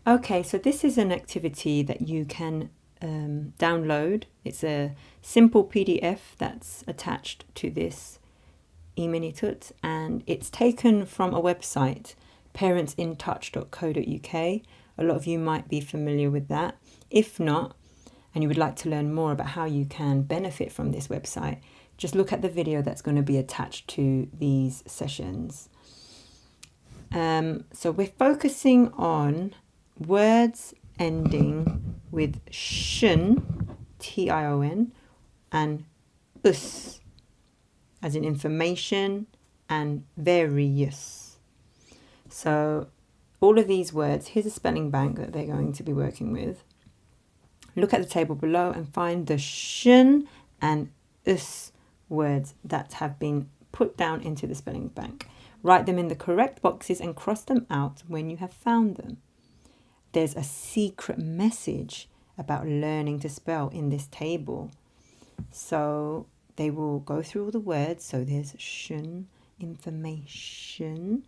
Okay, so this is an activity that you can download. It's a simple PDF that's attached to this Emini Tuts, and it's taken from a website, parentsinTouch.co.uk. A lot of you might be familiar with that. If not, and you would like to learn more about how you can benefit from this website, just look at the video that's going to be attached to these sessions. So we're focusing on words ending with shun, Tion, and us, as in information, and various. So all of these words, here's a spelling bank that they're going to be working with. Look at the table below and find the shun and us words that have been put down into the spelling bank. Write them in the correct boxes and cross them out when you have found them. There's a secret message about learning to spell in this table. So they will go through all the words. So there's shun, information.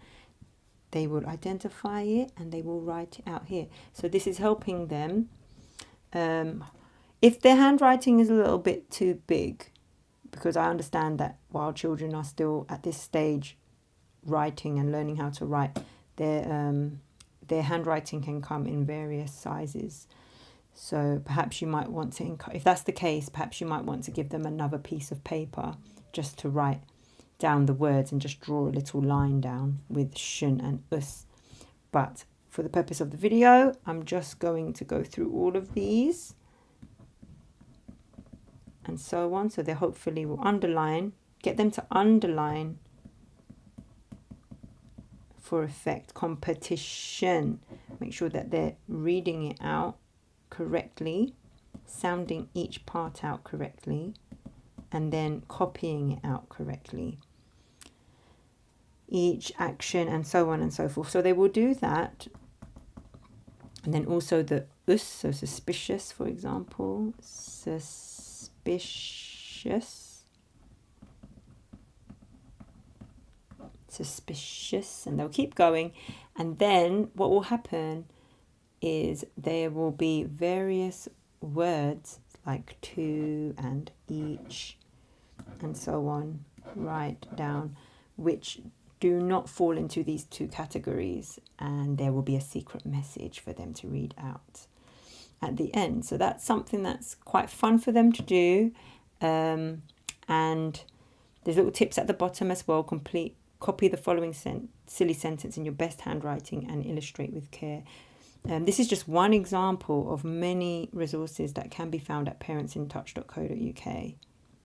They will identify it and they will write it out here. So this is helping them. If their handwriting is a little bit too big, because I understand that while children are still at this stage writing and learning how to write, their handwriting can come in various sizes. So perhaps you might want to, if that's the case, perhaps you might want to give them another piece of paper just to write down the words and just draw a little line down with shun and us. But for the purpose of the video, I'm just going to go through all of these and so on. So they hopefully will underline, get them to underline for effect. Competition. Make sure that they're reading it out correctly, sounding each part out correctly, and then copying it out correctly. Each action and so on and so forth. So they will do that. And then also the us, so suspicious, for example. Suspicious. Suspicious. And they'll keep going. And then what will happen is there will be various words like to and each and so on, write down, which do not fall into these two categories, and there will be a secret message for them to read out at the end. So that's something that's quite fun for them to do. And there's little tips at the bottom as well. Copy the following silly sentence in your best handwriting and illustrate with care. This is just one example of many resources that can be found at parentsinTouch.co.uk.